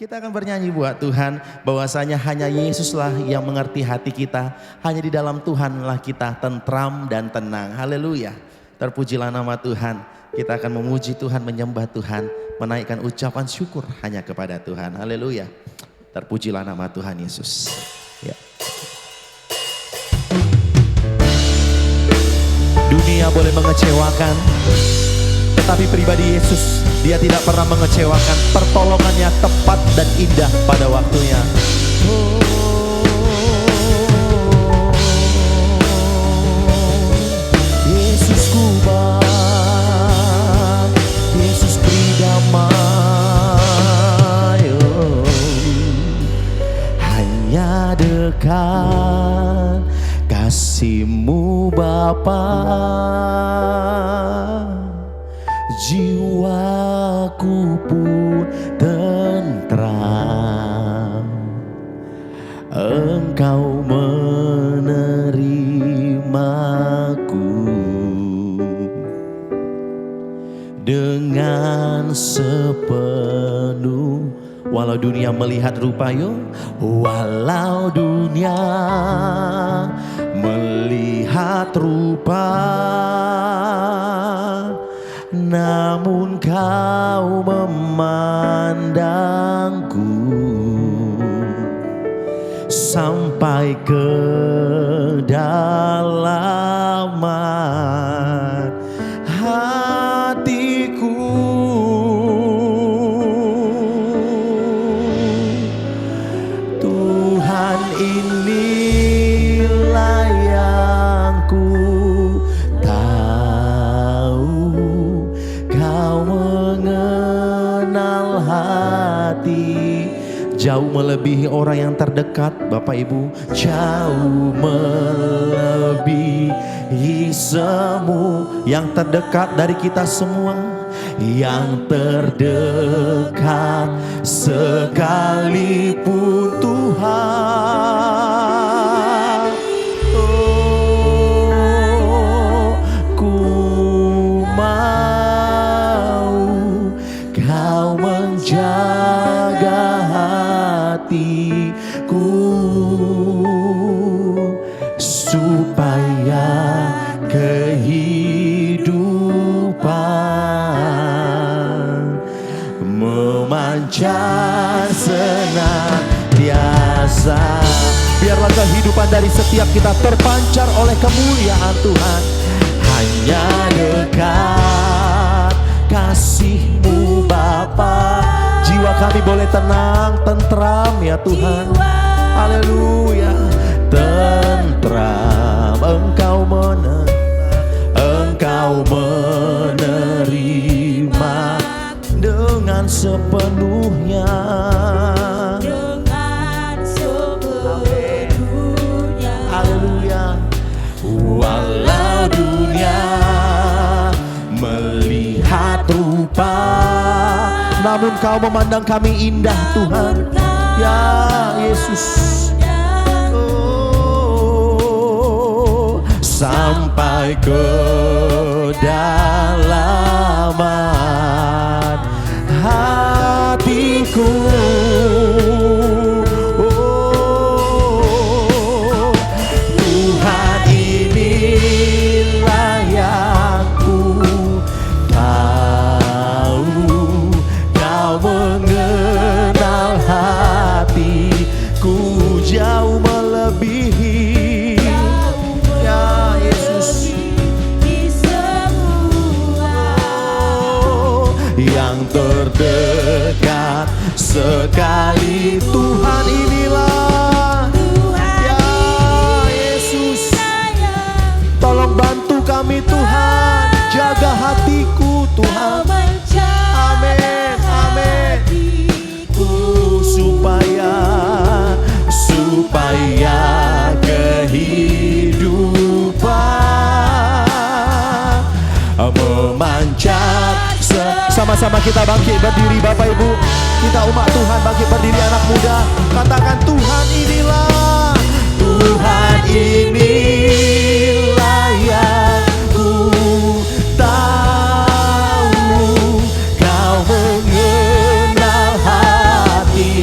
Kita akan bernyanyi buat Tuhan bahwasanya hanya Yesuslah yang mengerti hati kita. Hanya di dalam Tuhanlah kita tentram dan tenang. Haleluya. Terpujilah nama Tuhan. Kita akan memuji Tuhan, menyembah Tuhan, menaikkan ucapan syukur hanya kepada Tuhan. Haleluya. Terpujilah nama Tuhan Yesus. Ya. Dunia boleh mengecewakan, tetapi pribadi Yesus, Dia tidak pernah mengecewakan. Pertolongannya tepat dan indah pada waktunya. Yesus kubah, Yesus beri damai, hanya dekat kasih-Mu Bapa. Jiwaku pun tentram, Engkau menerimaku dengan sepenuh. Walau dunia melihat rupayo, walau dunia melihat rupa, namun Kau memandangku sampai kedalaman hatiku. Tuhan, inilah yang ku jauh melebihi orang yang terdekat, Bapak Ibu. Jauh melebihi semua yang terdekat dari kita semua. Yang terdekat sekalipun Tuhan. Oh, ku mau Kau menjaga hatiku supaya kehidupan memancar senantiasa. Biarlah kehidupan dari setiap kita terpancar oleh kemuliaan Tuhan. Hanya dekat kasih-Mu Bapa, jiwa kami boleh tenang, tentram ya Tuhan. Haleluya. Tentram, Engkau menerima dengan sepenuhnya. Haleluya. Walau dunia melihat rupa, namun Kau memandang kami indah Tuhan. Ya Yesus. Oh, sampai kedalaman hatiku. Oh, Tuhan, inilah yang ku tahu. Kau mengenal hatiku jauh melebihi, ya Yesus. Oh, yang terdekat sekali Tuhan, inilah ya Yesus. Tolong bantu kami Tuhan, jaga hatiku Tuhan. Amin, amin. Supaya kehidupan memancar. Sama-sama kita bangkit berdiri Bapak Ibu. Kita umat Tuhan bangkit berdiri, anak muda. Katakan, Tuhan inilah, Tuhan inilah yang ku tahu. Kau mengenal hati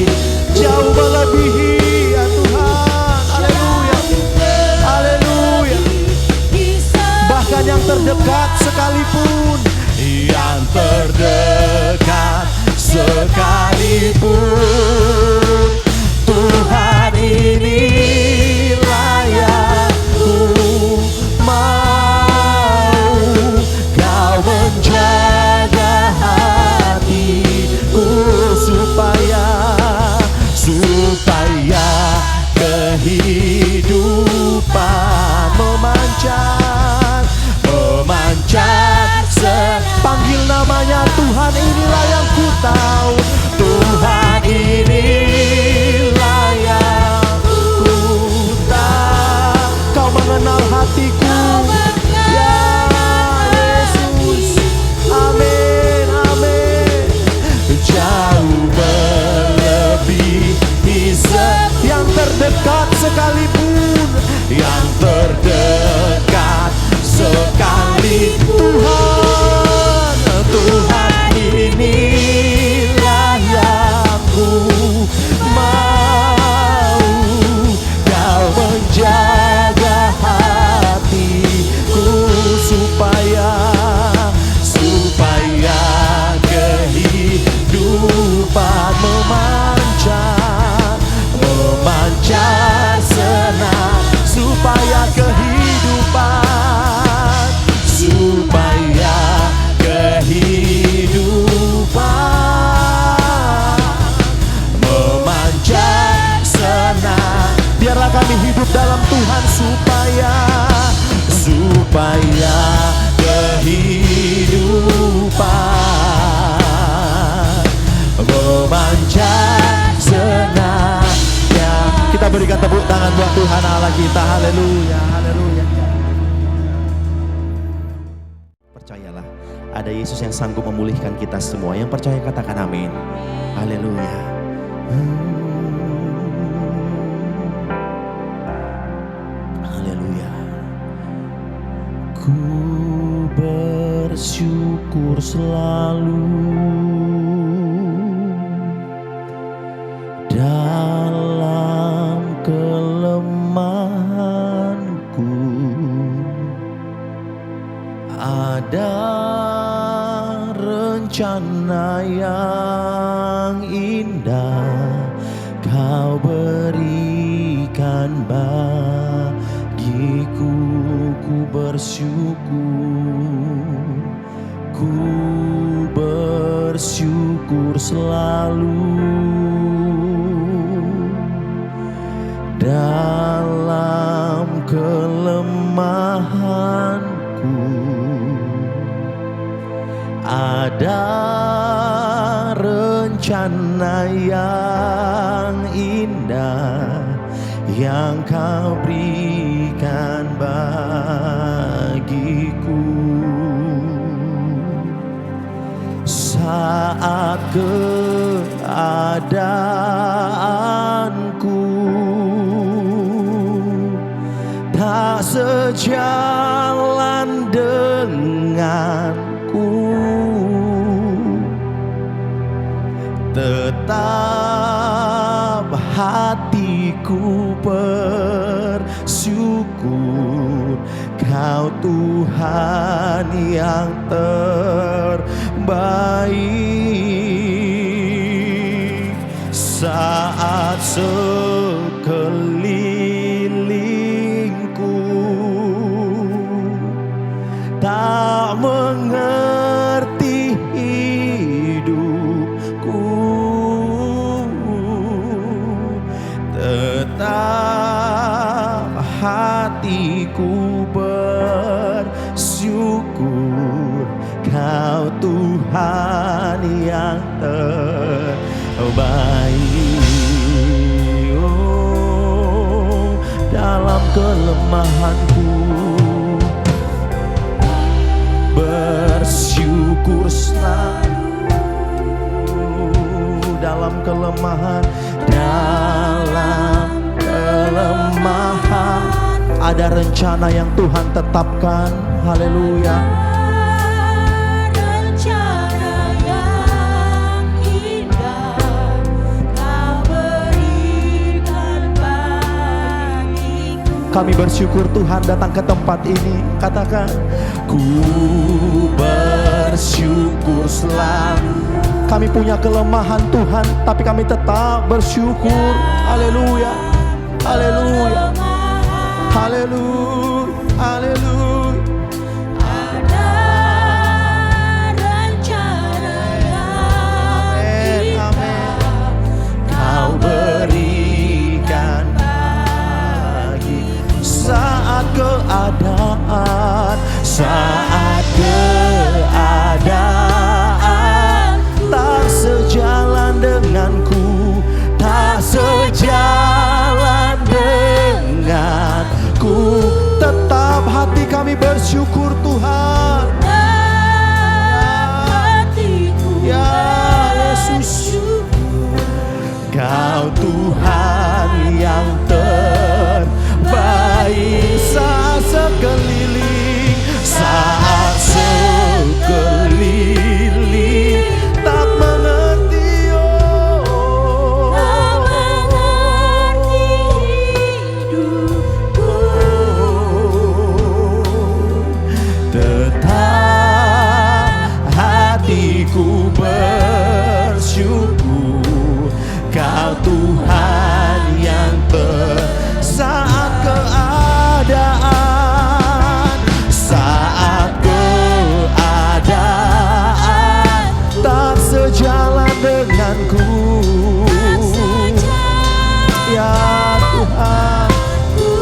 jauh melebihi yang terdekat sekalipun, yang terdekat sekalipun. Tuhan, inilah yang ku mau, Kau menjaga hatiku supaya kehidupan memancar senang, supaya kehidupan memancar senang. Biarlah kami hidup dalam Tuhan supaya kehidupan memancar senangnya. Kita berikan tepuk tangan buat Tuhan Allah kita. Haleluya, haleluya. Percayalah, ada Yesus yang sanggup memulihkan kita semua. Yang percaya katakan amin. Haleluya. Haleluya. Ku bersyukur selalu dalam kelemahanku. Ada rencana yang indah Kau berikan bagiku. Ku bersyukur selalu dalam kelemahanku. Ada rencana yang indah yang Kau berikan bagiku. Saat keadaanku tak sejalan denganku, tetap hatiku bersyukur. Kau Tuhan yang terbaik. Saat sekelilingku tak mengerti hidupku, tetap hatiku bersyukur. Kau Tuhan yang terbaik. Oh, dalam kelemahanku bersyukur selalu. Dalam kelemahan ada rencana yang Tuhan tetapkan. Haleluya. Kami bersyukur Tuhan datang ke tempat ini. Katakan, ku bersyukur selalu. Kami punya kelemahan Tuhan, tapi kami tetap bersyukur. Haleluya, haleluya, haleluya, haleluya. Ada rencana yang indah Kau berikan saat keadaan tak sejalan denganku, tak sejalan denganku, tetap hati kami Kau Tuhan yang terbaik. Saat sekeliling tak mengerti, tak mengerti hidupku, tetap hatiku bersyukur. Kau Tuhan yang saat keadaan tak sejalan denganku, ya Tuhan,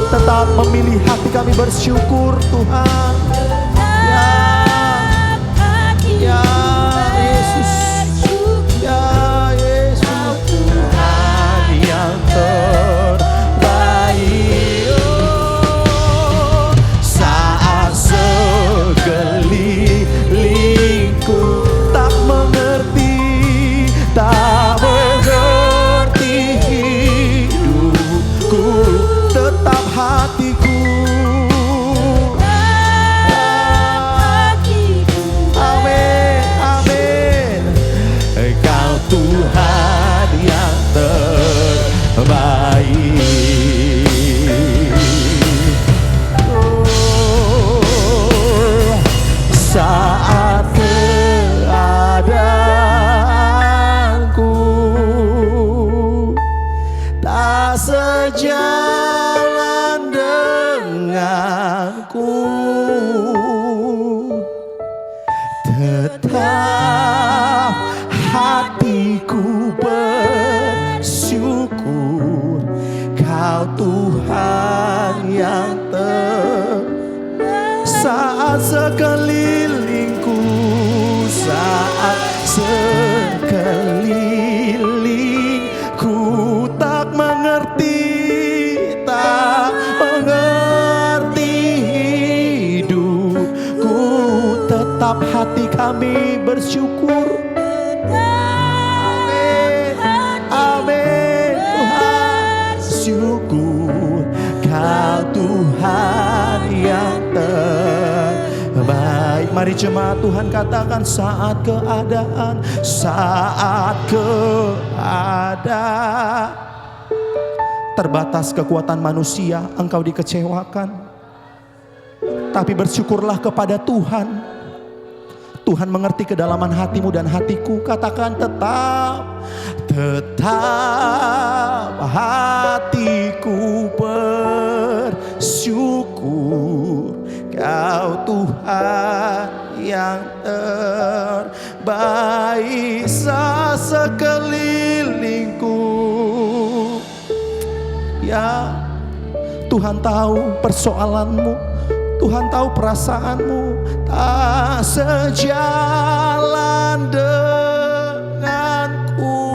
tetap memilih hati kami bersyukur Tuhan. Ya Yesus, ya Yesus, Tuhan yang terbaik. Saat sekelilingku tak mengerti hidupku, tetap hatiku. Tuhan yang terbaik. Saat keadaanku tak sejalan denganku, tetap hatiku bersyukur. Kau Tuhan yang saat sekelilingku, saat sekelilingku tak mengerti hidupku, tetap hati kami bersyukur. Syukur Kau Tuhan yang terbaik. Mari jemaat Tuhan katakan, saat keadaan terbatas kekuatan manusia, engkau dikecewakan, tapi bersyukurlah kepada Tuhan. Tuhan mengerti kedalaman hatimu dan hatiku. Katakan, tetap hatiku bersyukur. Kau Tuhan yang terbaik. Sekelilingku, ya Tuhan tahu persoalanmu, Tuhan tahu perasaanmu, tak sejalan denganku,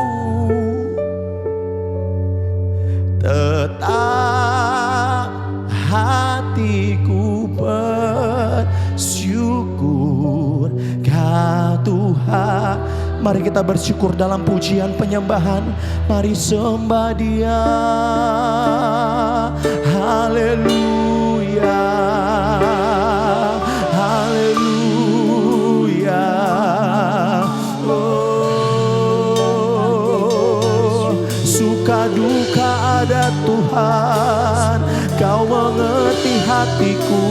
tetap hatiku bersyukur. Kau Tuhan. Mari kita bersyukur dalam pujian penyembahan. Mari sembah Dia. Haleluya, haleluya. Oh, suka duka ada Tuhan. Kau mengerti hatiku,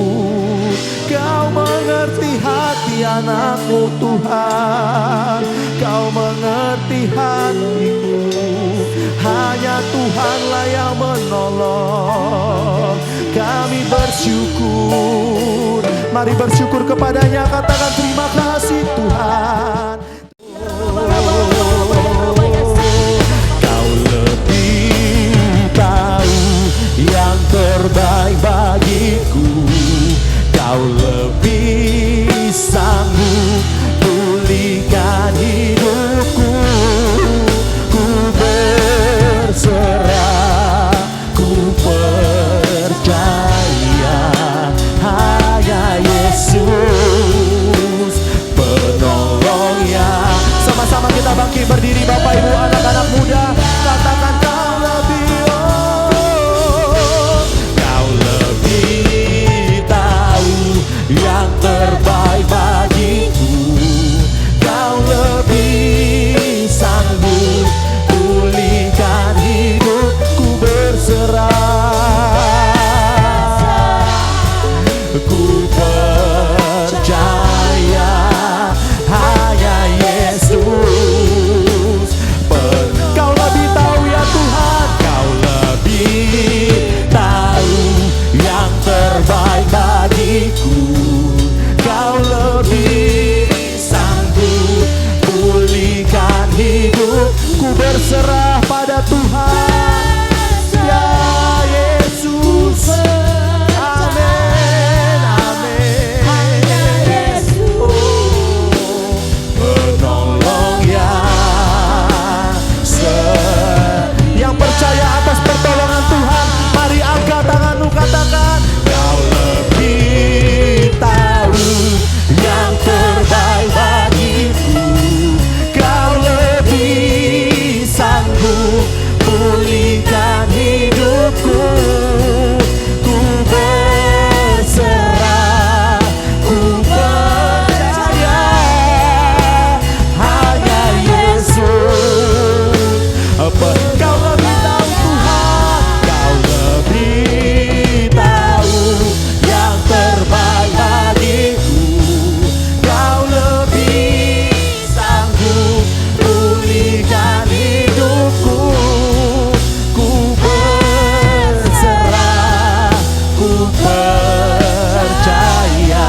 Kau mengerti hati anakmu Tuhan. Kau mengerti hatiku. Hanya Tuhanlah yang menolong. Kami bersyukur. Mari bersyukur kepadanya. Katakan, terima kasih Tuhan. Kau lebih tahu yang terbaik bagiku. Kau lebih sanggup pulihkan hidupku. Ku berserah, ku percaya hanya Yesus penolong pada Tuhan. Ya Yesus. Amin, amin. hanya Yesus. Penolong yang percaya atas pertolongan Tuhan, mari angkat tanganmu, katakan, Kau lebih tahu yang terbaik bagiku. Kau lebih sanggup pulihkan hidupku. Ku berserah, ku percaya hanya Yesus. Kau lebih tahu Tuhan, Kau lebih tahu yang terbaik bagiku. Kau lebih sanggup pulihkan hidupku. Ku berserah, ku percaya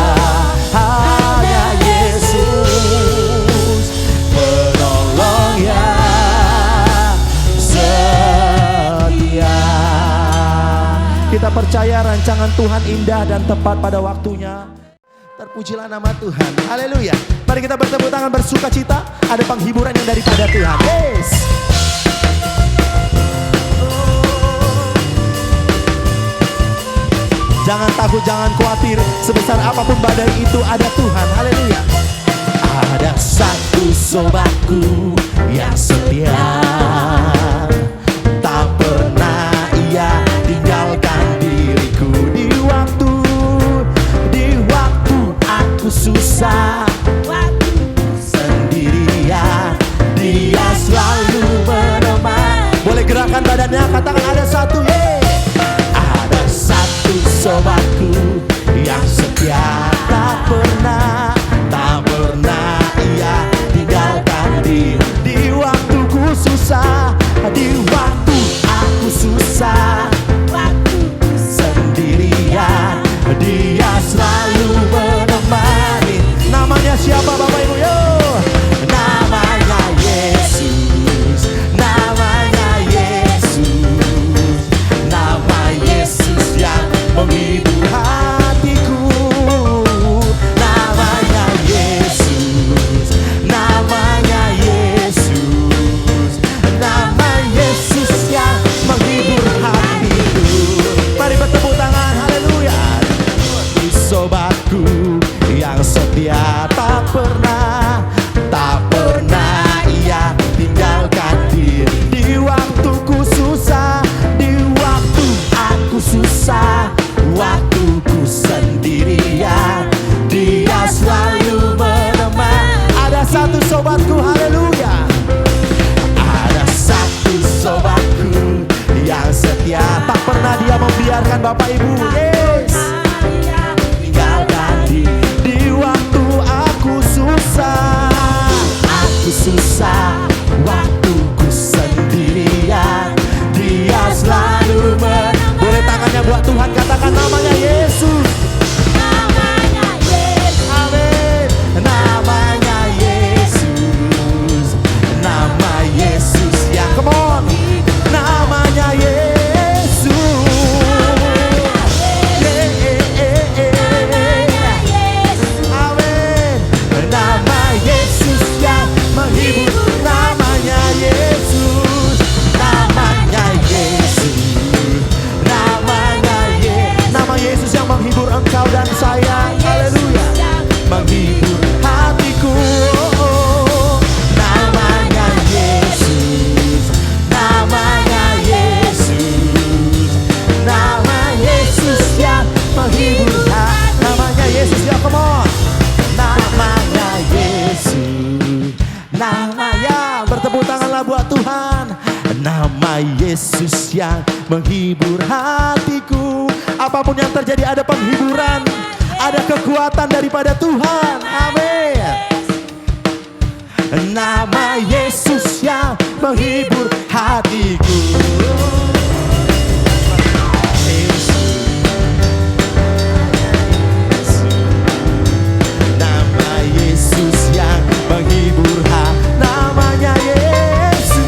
hanya Yesus penolong yang setia. Kita percaya rancangan Tuhan indah dan tepat pada waktunya. Terpujilah nama Tuhan. Haleluya. Mari kita bertepuk tangan bersuka cita. Ada penghiburan yang daripada Tuhan. Yes. Jangan takut, jangan khawatir. Sebesar apapun badai itu ada Tuhan. Haleluya. Ada satu sobatku yang setia, tak pernah ia tinggalkan diriku di waktu aku susah, sendirian dia selalu menemani. Boleh gerakan badannya, katakan ada satu, ada satu sobatku yang setia, tak pernah ia tinggalkan di waktuku susah, di waktu aku susah, sendirian dia selalu menemani. Namanya siapa Bapak Ibu? Yo, namanya Yesus, namanya Yesus, nama Yesus yang menghibur hatiku. Namanya Yesus, namanya Yesus, nama Yesus yang menghibur hatiku. Mari bertepuk tangan, haleluya. Sobatku yang setia, tak pernah ia tinggalkan di waktuku susah, di waktu aku susah, waktuku sendirian dia selalu menemani. Ada satu sobatku, haleluya. Ada satu sobatku yang setia, tak pernah dia membiarkan Bapak Ibu. Yes. Tinggalkan di waktu aku susah, waktuku sendirian dia selalu Boleh tangannya buat Tuhan, katakan namanya Yesus. Namanya Yesus. Amin. Namanya Yesus, nama Yesus yang, come on, namanya Yesus. Amin. Nama Yesus yang menghibur, namanya Yesus, namanya Yesus, nama Yesus yang menghibur engkau dan saya. Haleluya. Menghibur hatiku. Namanya Yesus, namanya Yesus, nama Yesus yang menghibur hati. Namanya Yesus ya, come on. Namanya Yesus, namanya, bertepuk tanganlah buat Tuhan. Nama Yesus yang menghibur hatiku. Apapun yang terjadi ada penghiburan, ada kekuatan daripada Tuhan. Amin. Nama Yesus yang menghibur hatiku. Nama Yesus yang menghibur hati. Namanya Yesus.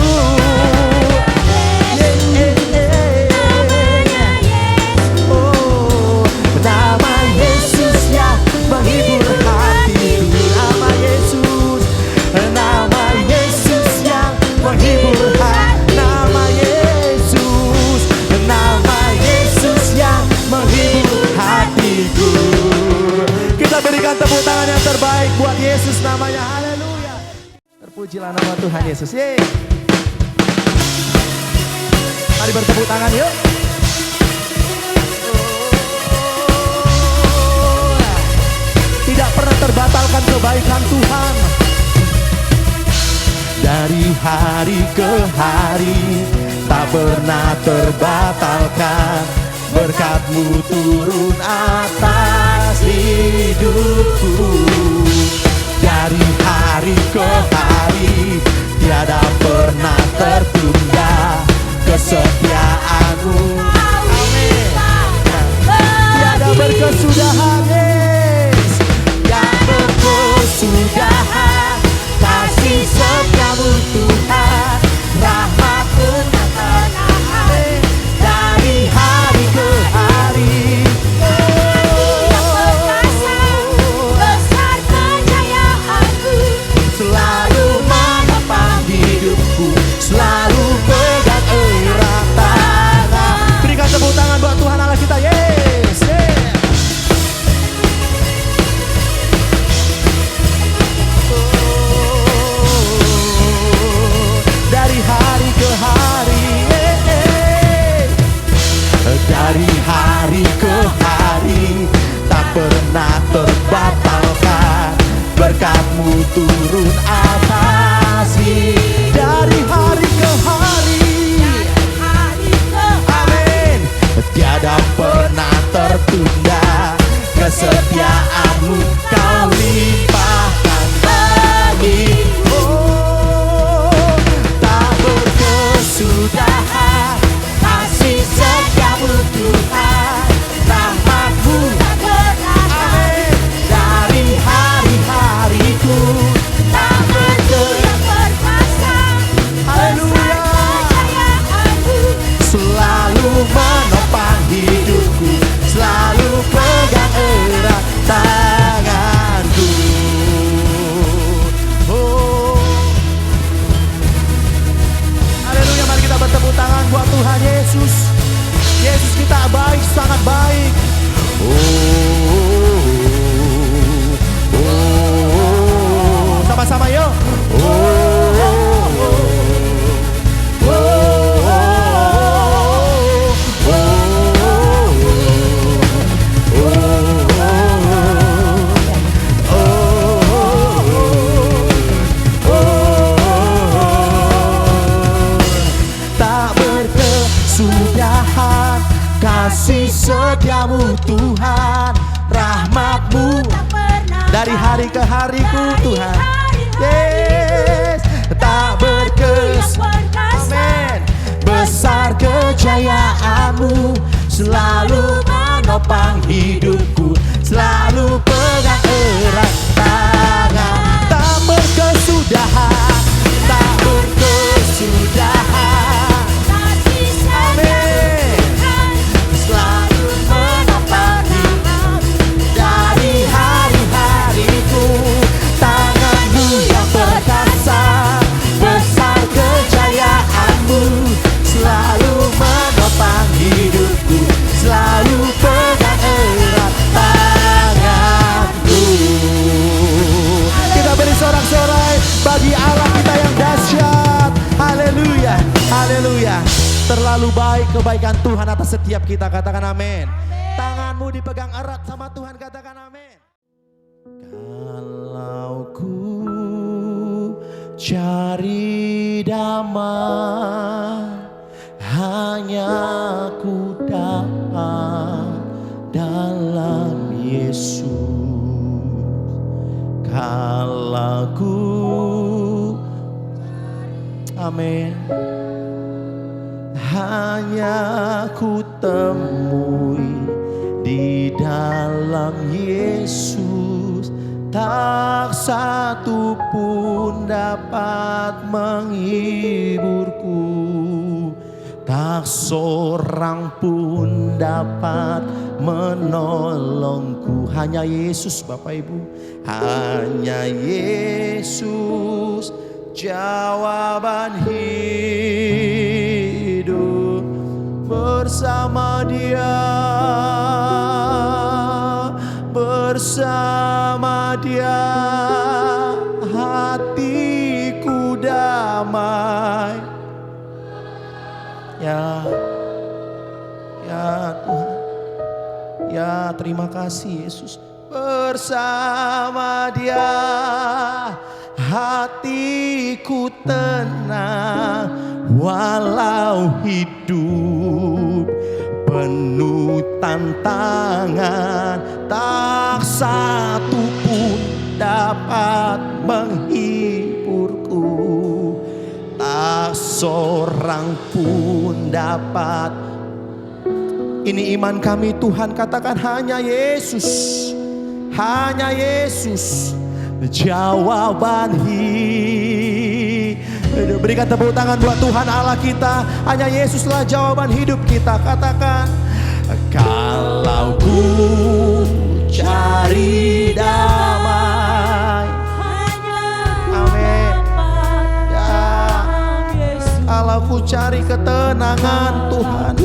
namanya, haleluya. Terpujilah nama Tuhan Yesus. Yeay. Mari bertepuk tangan yuk. Tidak pernah terbatalkan kebaikan Tuhan. Dari hari ke hari tak pernah terbatalkan. Berkat-Mu turun atas hidupku. Dari hari ke hari tiada pernah tertunda kesetiaan-Mu. Amin. Tiada berkesudahan, yes. Yang berkesudahan kasih setia-Mu Tuhan. Rahmat-Mu tak pernah habis. Dari hari ke hari. Yang perkasa, besar kejayaan-Mu. Selalu menopang hidupku, selalu pegang erat tangan. Berikan tepuk tangan buat Tuhan Allah kita, yes, yeah. Dari hari ke hari, dari hari ke hari tak pernah terbatalkan. Berkat-Mu turun atas dari hari ke hari. Amin. Tiada pernah tertunda kesetiaan-Mu Kau limpahkan bagiku. Tak berkesudahan kasih setia-Mu Tuhan. Rahmat-Mu Tak pernah amin. Dari hari-hariku tak yang perkasa, haleluya. kejayaan-Mu. Selalu menopang hidupku, selalu pegang erat tanganku. Oh. Haleluya, mari kita bertepuk tangan buat Tuhan Yesus. Yesus kita baik, sangat baik. Sama-sama yuk. Tak berkesudahan kasih setia-Mu Tuhan. Rahmat-Mu Tak pernah dari hari ke hariku Tuhan. Yes, tak amin. Besar kejayaan-Mu selalu menopang hidupku, selalu pegang erat tangan. Tak berkesudahan, tak berkesudahan. kasih Amin. Selalu menopang dari hari-hariku. Tangan-Mu yang perkasa, besar kejayaan-Mu selalu menopang hidupku, selalu pegang erat tanganku. Kita beri sorak-sorai bagi Allah kita yang dahsyat. Haleluya, haleluya. Terlalu baik kebaikan Tuhan atas setiap kita, katakan amin. Tanganmu dipegang erat sama Tuhan, katakan amin. Kalau ku cari damai, hanya ku dapat dalam Yesus. Kalau ku amin, hanya ku temui di dalam Yesus. Tak satu pun dapat menghiburku, tak seorang pun dapat menolongku. Hanya Yesus, Bapak Ibu, hanya Yesus jawaban hidup. Bersama Dia, bersama Dia damai. Ya Tuhan. Ya terima kasih Yesus. Bersama Dia hatiku tenang, walau hidup penuh tantangan, tak satu pun dapat menghiburku, tak seorang pun dapat. Ini iman kami Tuhan, katakan hanya Yesus, hanya Yesus jawaban hidup. Berikan tepuk tangan buat Tuhan Allah kita. Hanya Yesuslah jawaban hidup kita. Katakan, kalau ku cari damai, amin. Ya, kalau ku cari ketenangan Tuhan,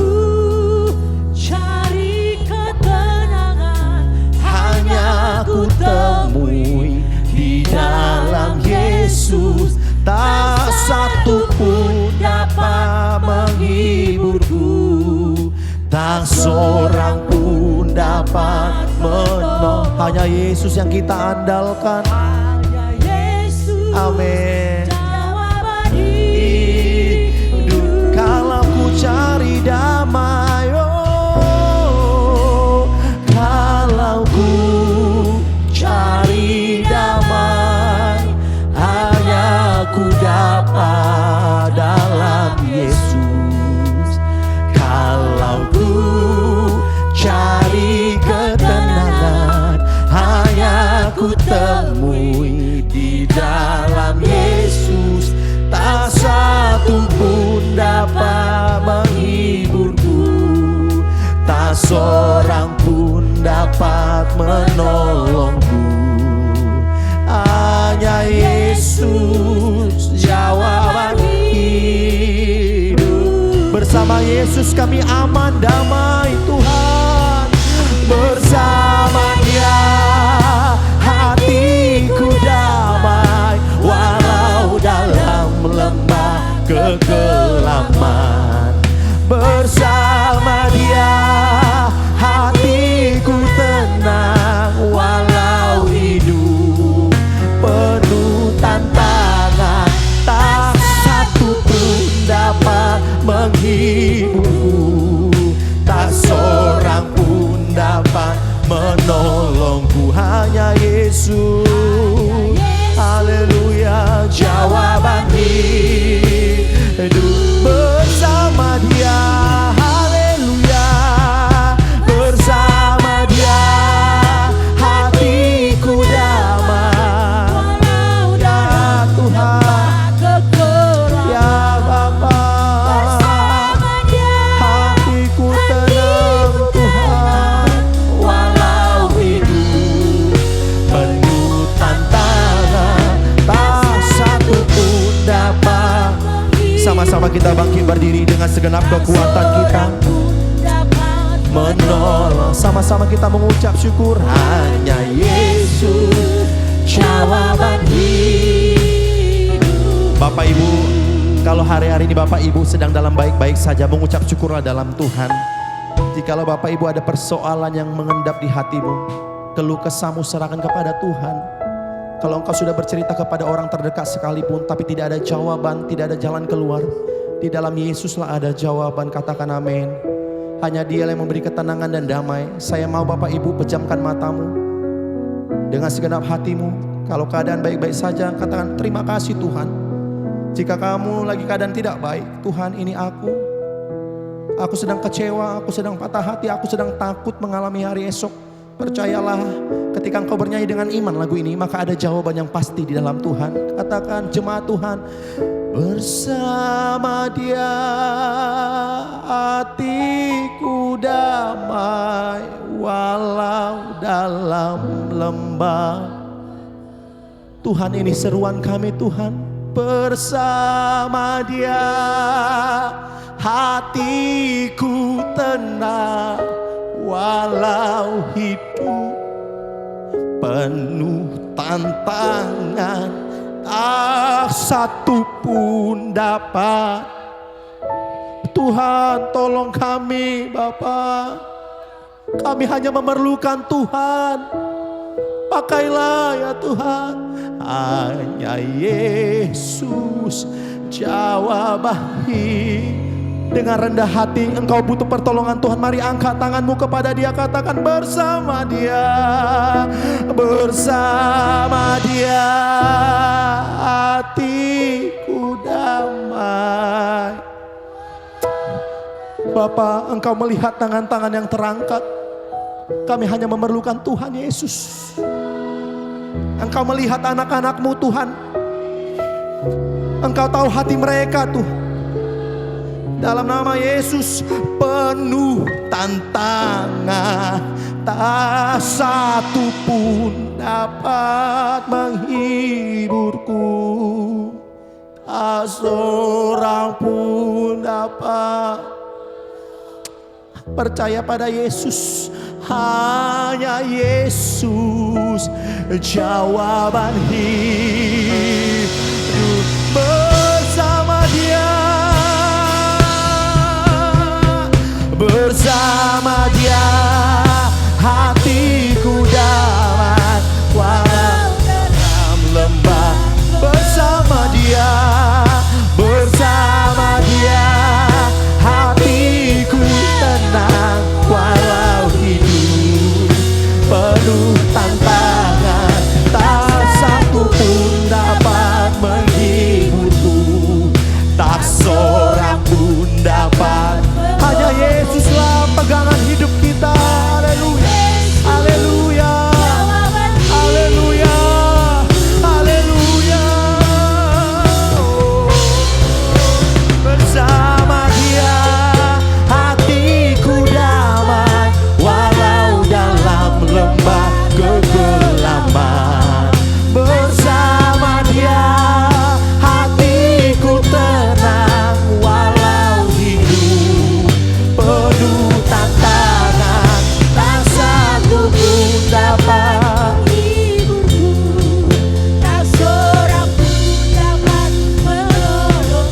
ku temui di dalam Yesus, tak satu pun dapat menghiburku, tak seorang pun dapat menolong. Hanya Yesus yang kita andalkan. Amin. Hidup kalau ku cari damai, oh, kalau ku cari damai, hanya ku dapat dalam Yesus. Kalau ku cari ketenangan, hanya ku temui di dalam Yesus, tak satu pun dapat menghiburku, tak seorang pun dapat menolongku. Hanya Yesus jawaban hidup. Bersama Yesus kami aman damai Tuhan. Bersama Dia hatiku damai, walau dalam lembah kegelapan. Bersama Dia hatiku tenang, walau hidup penuh tantangan, tak satu pun dapat menghiburku, tak seorang pun dapat menolongku. Hanya Yesus, haleluya, jawaban hidup. Bersama Dia, haleluya, bersama Dia hatiku damai. Ya Tuhan, ya Bapa, hatiku tenang Tuhan, walau hidup penuh tantangan, tak satu pun dapat. Sama-sama kita bangkit berdiri dengan segenap kekuatan kita, menolong. Sama-sama kita mengucap syukur. Hanya Yesus jawaban hidup. Bapak Ibu, kalau hari-hari ini Bapak Ibu sedang dalam baik-baik saja, mengucap syukurlah dalam Tuhan. Jikalau Bapak Ibu ada persoalan yang mengendap di hatimu, keluh kesahmu serahkan kepada Tuhan. Kalau engkau sudah bercerita kepada orang terdekat sekalipun, tapi tidak ada jawaban, tidak ada jalan keluar, di dalam Yesuslah ada jawaban. Katakan amin. Hanya Dia yang memberi ketenangan dan damai. Saya mau Bapak Ibu pejamkan matamu dengan segenap hatimu. Kalau keadaan baik-baik saja, katakan terima kasih Tuhan. Jika kamu lagi keadaan tidak baik, Tuhan ini aku sedang kecewa, aku sedang patah hati, aku sedang takut mengalami hari esok. Percayalah, ketika engkau bernyanyi dengan iman lagu ini, maka ada jawaban yang pasti di dalam Tuhan. Katakan jemaat Tuhan, bersama Dia hatiku damai, walau dalam lembah. Tuhan, ini seruan kami Tuhan. Bersama Dia hatiku tenang, walau hidup penuh tantangan, tak satu pun dapat. Tuhan, tolong kami Bapa. Kami hanya memerlukan Tuhan. Pakailah ya Tuhan. Hanya Yesus jawaban hidup. Dengan rendah hati engkau butuh pertolongan Tuhan. Mari angkat tanganmu kepada Dia. Katakan bersama Dia. Bersama Dia hatiku damai. Bapa, engkau melihat tangan-tangan yang terangkat. Kami hanya memerlukan Tuhan Yesus. Engkau melihat anak-anakmu Tuhan. Engkau tahu hati mereka Tuhan. Dalam nama Yesus, penuh tantangan, tak satu pun dapat menghiburku, tak seorang pun dapat. Percaya pada Yesus, hanya Yesus jawaban hidup. Bersama Dia, bersama Dia hatiku damai, walau dalam lembah. Bersama Dia, bersama Dia hatiku tenang, walau hidup penuh tantangan, tak satu pun dapat menghiburku, tak seorang pun dapat. Hanya Yesuslah pegangan hidup kita. Haleluya, haleluya, haleluya, haleluya. Bersama Dia hatiku damai, walau dalam lembah kegelapan. Bersama Dia hatiku tenang, walau hidup penuh tantangan, tak satu pun dapat menghiburku, tak seorang pun dapat menolong.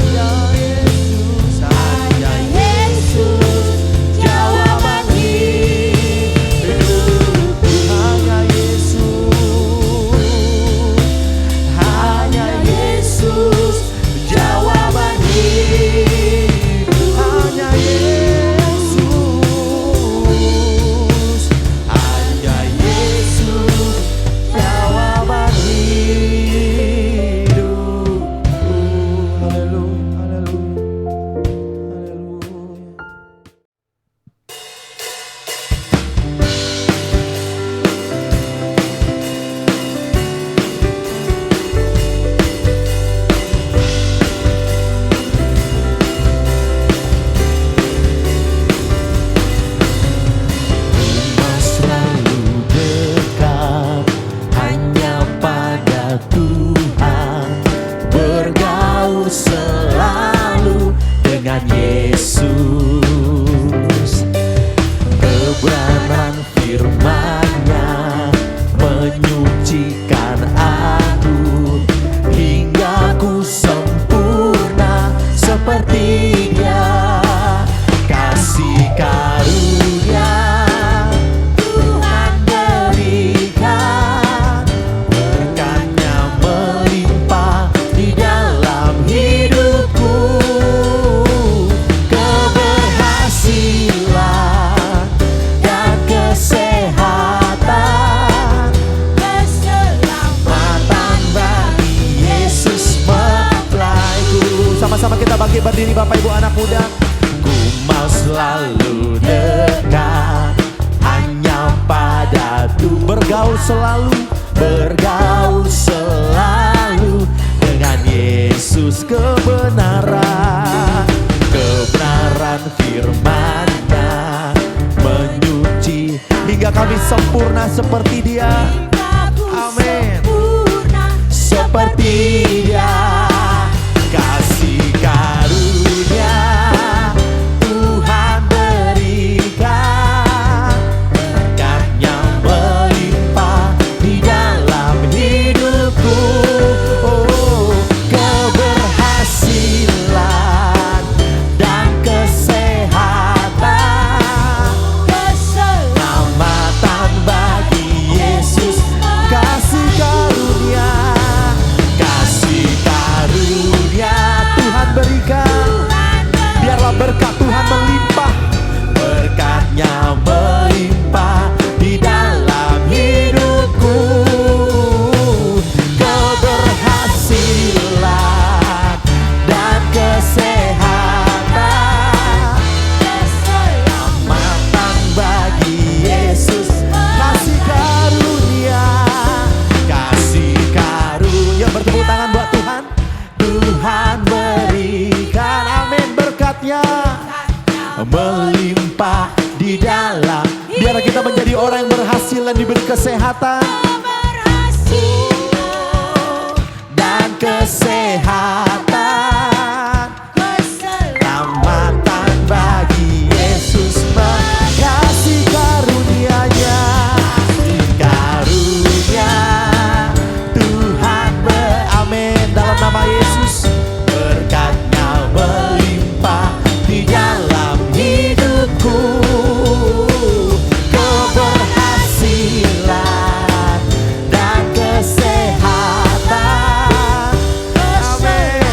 Hanya Yesus jawaban hidupku. Hanya Yesus, hanya Yesus jawaban hidup. Hanya Yesus, hanya Yesus jawaban hidupku. Haleluya, haleluya, haleluya. Selalu dekat hanya pada Tuhan, bergaul selalu dengan Yesus. Kebenaran firman-Nya menyucikan aku, hingga ku sempurna seperti Dia. Kasih karunia Tuhan berikan, berkat-Nya melimpah di dalam hidupku. Keberhasilan dan kesehatan, keselamatan bagi Yesus mempelaiku. Sama-sama kita bangkit berdiri Bapak Ibu anak muda. Ku mau selalu dekat hanya pada Tuhan, bergaul selalu dengan Yesus. Kebenaran firman-Nya menyuci, hingga kami sempurna seperti Dia. Amin. Seperti Dia. Kasih karunia Tuhan berikan, berkat-Nya melimpah di dalam hidupku. Oh, berkatnya melimpah di dalam. Biar kita menjadi orang yang berhasil dan diberi kesehatan dan kesehatan, keselamatan bagi Yesus mengasihi karunia-Nya. Karunia Tuhan beramin dalam nama Yesus. Berkatnya melimpah di dalam hidupku, keberhasilan dan kesehatan. Amin.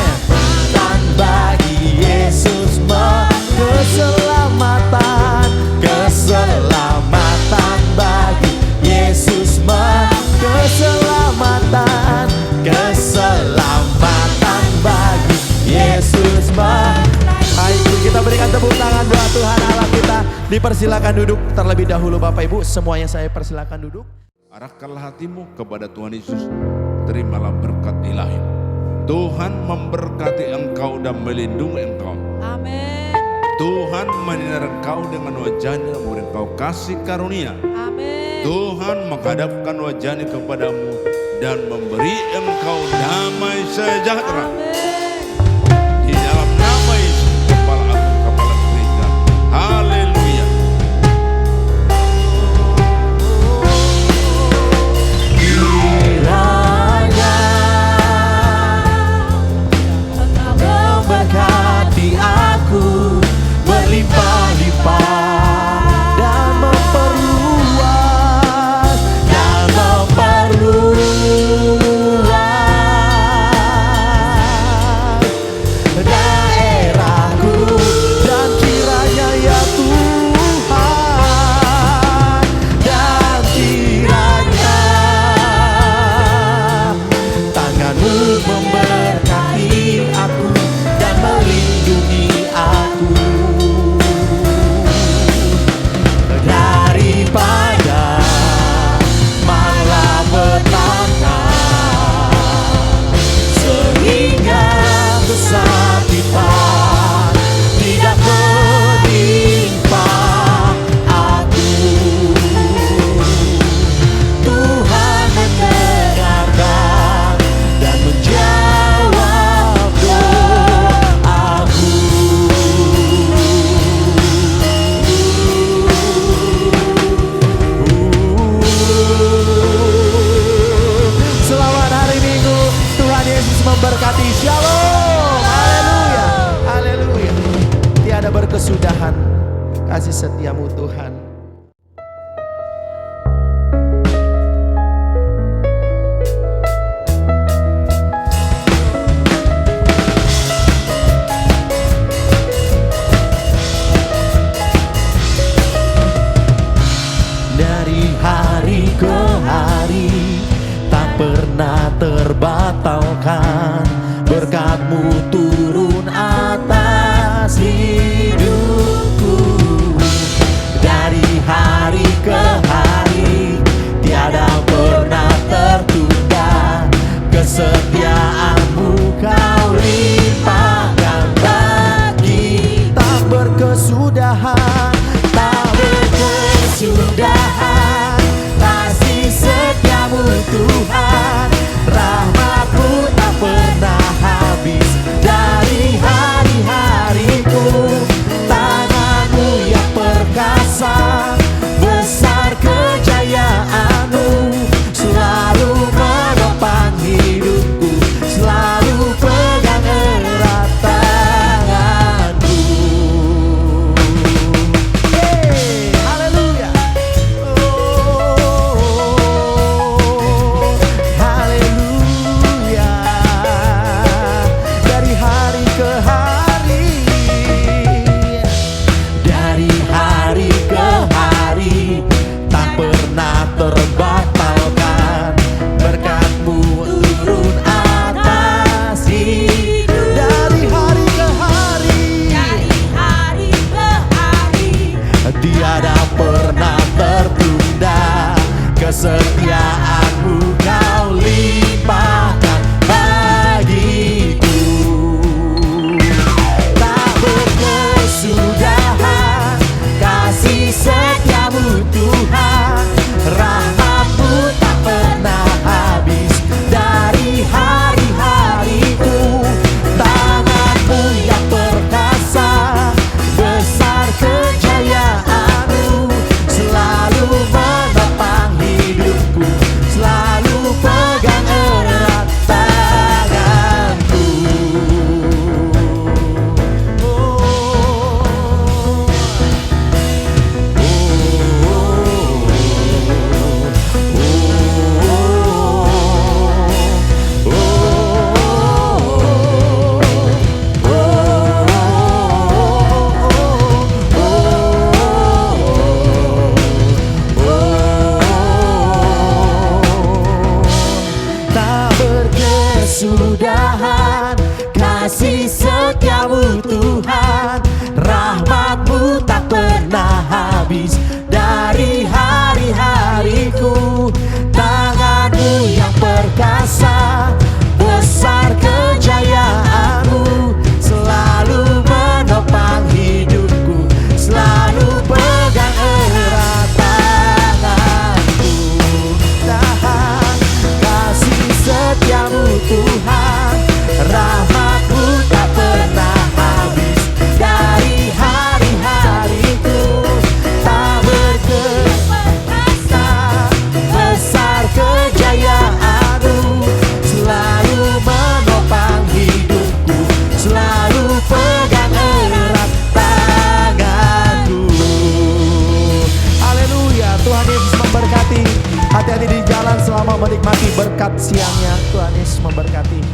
Dan bagi Yesus keselamatan, keselamatan bagi Yesus keselamatan, keselamatan bagi Yesus. Baik, kita berikan tepuk tangan buat Tuhan Allah kita. Dipersilakan duduk terlebih dahulu Bapak Ibu. Semuanya saya persilakan duduk. Arahkanlah hatimu kepada Tuhan Yesus. Terimalah berkat ilahi. Tuhan memberkati engkau dan melindungi engkau. Amin. Tuhan menyinari engkau dengan wajahnya dan memberi engkau kasih karunia. Amin. Tuhan menghadapkan wajahnya kepadamu dan memberi engkau damai sejahtera. Di dalam nama Yesus, Kepala Agung Kepala Gereja. Haleluya. Kiranya Engkau memberkati aku berlimpah-limpah dan memperluas daerahku, dan kiranya ya Tuhan, dan kiranya tanganmu memberkati aku dan melindungi aku daripada malapetaka, sehingga kesakitan tidak menimpa aku. Tuhan mendengarkan dan menjawab doaku. Selamat hari Minggu, Tuhan Yesus memberkati. Shalom, haleluya, haleluya. Tiada berkesudahan kasih setiamu Tuhan. Dari hari ke hari tak pernah terbatalkan, berkat-Mu turun atas hidupku. Dari hari ke hari tiada pernah tertunda, kesetiaan-Mu Kau limpahkan bagi. Tak berkesudahan, tak berkesudahan kasih setiamu Tuhan. Rahmat-Mu tak pernah habis dari hari-hariku. Tangan-Mu yang perkasa, besar kejayaan-Mu selalu menopang hidupku, selalu pegang erat tangan-Mu. berkat siangnya. Tuhan Yesus memberkati.